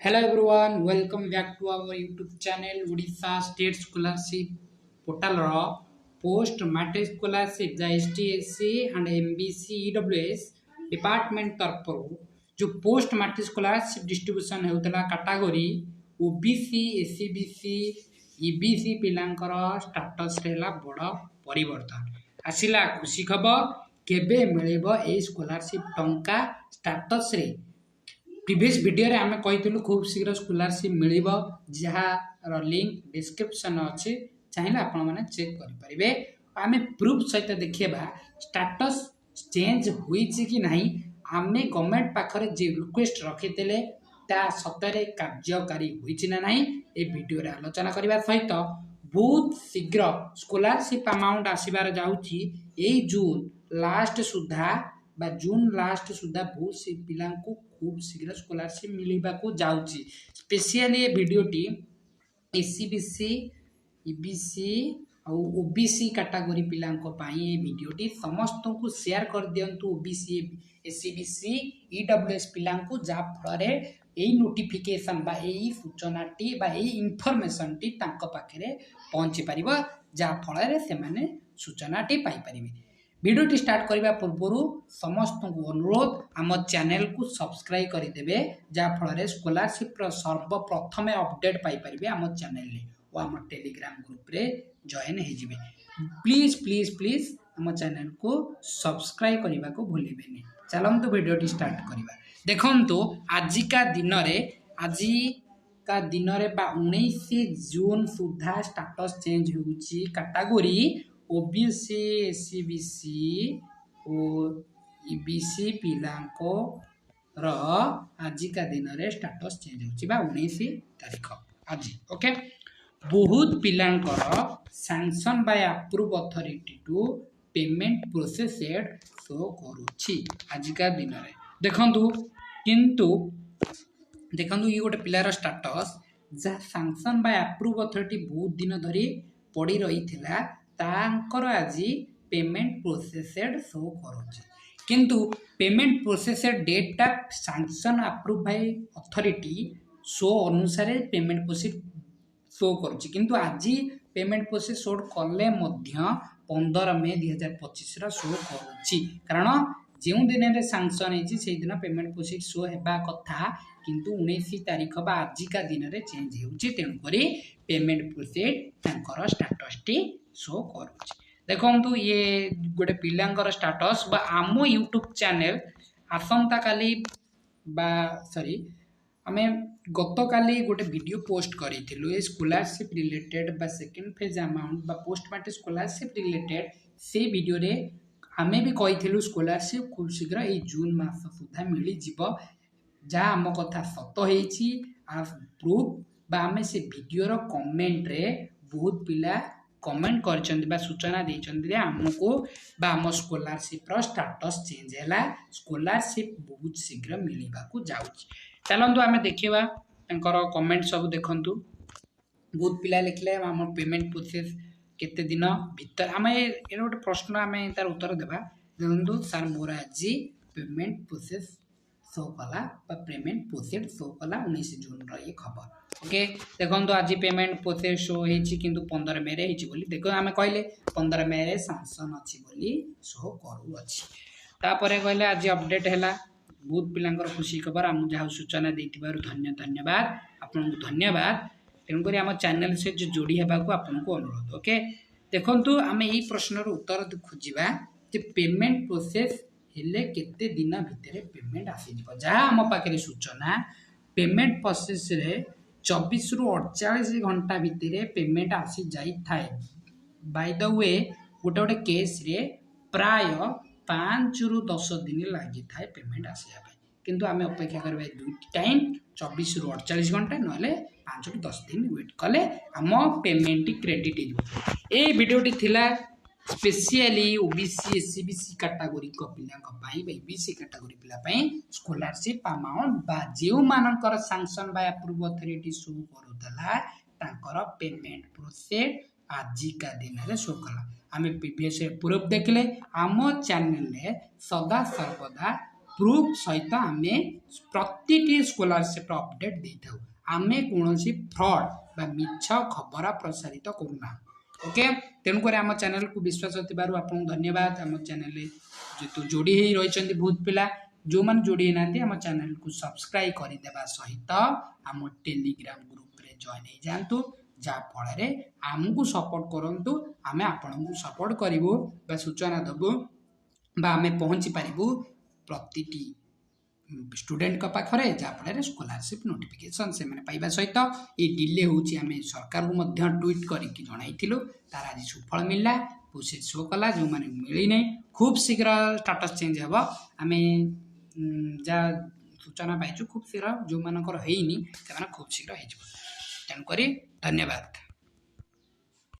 Hello everyone, welcome back to our YouTube channel Odisha State Scholarship Portal Post Matric Scholarship the STSC and MBC EWS Department तरफ जो post matric scholarship distribution होता category OBC SEBC EBC पिलांकर status रेला बड़ परिवर्तन आसिला खुशी खबर केबे मिलेबो ए स्कॉलरशिप टंका स्टेटस रे प्रीवियस वीडियो रे आमे कहितलु खूब शीघ्र स्कॉलरशिप मिलिबो जहार लिंक डिस्क्रिप्शन अच्छे चाहिए आपण माने चेक करि परिबे आमे प्रूफ सहित देखिबा स्टेटस चेंज होईची कि नाही आमे गवर्नमेंट पाखरे जे रिक्वेस्ट रखितेले ता सतरे कार्यकारी होईची ना नाही ए वीडियो रे आलोचना करबा सहित बहुत शीघ्र स्कॉलरशिप अमाउंट आसीबार जाउची ए जून लास्ट सुधा बा जून लास्ट सुधा बहुत से पिला खूब शीघ्र स्कॉलरशिप मिलवा को जाउची स्पेशली ये वीडियोटी एससीबीसी ईबीसी और ओबीसी कैटेगरी पिलांको पाई ये वीडियोटी समस्त को शेयर कर दियंतु ओबीसी एससीबीसी ईडब्ल्यूएस पिलांको जा फल रे नोटिफिकेशन बा एई सूचनाटी बा एई इनफॉरमेशनटी तांको पाखरे पहुंची परिबो जा फल रे से माने सूचनाटी पाई परिबे वीडियो स्टार्ट करने पूर्व समस्त को अनुरोध आम चैनल को सब्सक्राइब करदेवे जहाँफल स्कॉलरशिप सर्वप्रथम अपडेट पाइपर आम चैनल और आम टेलीग्राम ग्रुप रे जॉइन हो प्लीज प्लीज प्लीज आम चैनल को सब्सक्राइब करने को भूलें चलतु वीडियो स्टार्ट करवा देखु आजिका दिन आज का दिन रे 19 जून सुधा स्टेटस चेंज होउची कैटेगरी ओबीसी एससीबीसी और ईबीसी पिलांको आजिका दिन रे स्टेटस चेंज होउची बा 19 तारीख आज ओके बहुत पिलांकर sanction by approve authority to payment processed show करूची आजिका दिन रे देखंतु किंतु देखंतु ये गोटे पिलार स्टेटस जहाँ सैंक्शन बाय अप्रूव अथॉरिटी बहुत दिन धरी पड़ी रही थिला तांकर आज पेमेंट प्रोसेसेड शो करूची किंतु payment processed data sanction approve by authority show अनुसार पेमेंट प्रोसेस शो करूची किंतु आज पेमेंट प्रोसेस शो कले मध्य 15 मई 2025 रा शो करूची कारण जो दिन में सैंक्शन होती से दिन पेमेंट प्रोसेस शो होगा कथा किंतु 19 तारीख बा आजिका दिन में चेंज होउची तेणुक पेमेंट प्रोसेस स्टेटस टी शो करूची देखो ये गोटे पिलांकर स्टेटस बा आम यूट्यूब चैनल आसंता काली बा सॉरी आमे गत काली गोटे वीडियो पोस्ट करिथिलु ए स्कॉलरशिप रिलेटेड बा सेकंड फेज अमाउंट बा पोस्ट मैट्रिक स्कॉलरशिप रिलेटेड से वीडियो रे आमे भी कहिथिलु स्कॉलरशिप खूब शीघ्र ए जून मास सुधा मिली जिवो जहाँ आम कथा सत होईची आ प्रूफ बा आमे से वीडियो रो कमेंट रे बहुत पिला कमेंट कर सूचना देते आमको आम स्कॉलरशिप स्टेटस चेंज है स्कॉलरशिप बहुत शीघ्र मिलवा को जाऊँगी चलतु आम देखा कमेंट सब देखु बहुत पिला लिखले आम पेमेंट प्रोसेस केते दिन भीतर आम ये गोटे प्रश्न आम तार उत्तर देवा देखो सार मोर आज पेमेंट प्रोसेस शो कला पेमेंट प्रोसेस शो कला 19 जून रे खबर ओके देखो आज पेमेंट प्रोसेस शो होती कि 15 मे रे देखो आम कहले 15 मे रे सैंक्शन अच्छी बोली शो करूँगी तापर कहले आज अपडेट है बहुत पिलांकर खुशी खबर आम जहाँ सूचना देथिबारु धन्यवाद आपन धन्यवाद तेणुक आम चैनल से जो जोड़ी होगा आपन को अनुरोध ओके देखु आम यही प्रश्न उत्तर खोजा जे पेमेंट प्रोसेस हेले केते दिन भितर पेमेंट आसी जहाँ आम पाखे सूचना पेमेंट प्रोसेस रे 24 रु 48 घंटा भितर पेमेंट आसी जाई थाए बाय द वे गोटे गोटे केस रे प्राय 5 रु 10 दिन लगी थाए पेमेंट आसिया किंतु आम अपेक्षा करबा दुईटी टाइम 24 रु 48 घंटा ना 5 रु 10 दिन वेट कले आम पेमेंट क्रेडिट ए वीडियोटी थिला स्पेशली ओबीसी एससीबीसी कैटेगरी पिला ईबीसी कैटेगरी पिला स्कॉलरशिप अमाउंट बा जो मानकर sanction by approve authority show करूला तांकर पेमेंट प्रोसेस आजिका दिन में शो कला आम प्रीवियस प्रूफ देखले आम चैनल सदा सर्वदा प्रूफ सहित आम प्रति स्कॉलरशिप अपडेट दे था आम कौन फ्रॉड बा मिछ खबर प्रसारित करूना ओके तेणुक आम चैनल को विश्वास आपको धन्यवाद आम चैनल जो जोड़ी रही बहुत पिला जो मैंने जोड़ी ना आम चैनल को सब्सक्राइब करदे सहित आम टेलीग्राम ग्रुप रे जॉइन हो जातु जहाँफल आमको सपोर्ट करूँ आम आपण को सपोर्ट करूँ सूचना देवु आम पहुँची पारू प्रति स्टूडेंट पाखे जहाँफल स्कॉलरशिप नोटिफिकेशन से पाइबा सहित ये डिले होम सरकार को ट्वीट करके जनइलु तार आज सुफल मिलला प्रोसेस शो कला जो मैंने मिलना खूब शीघ्र स्टाटस चेंज हे आम जहाँ सूचना पाइचु खूब शीघ्र जो मानकर होनी से खूब शीघ्र हो तेणुक धन्यवाद।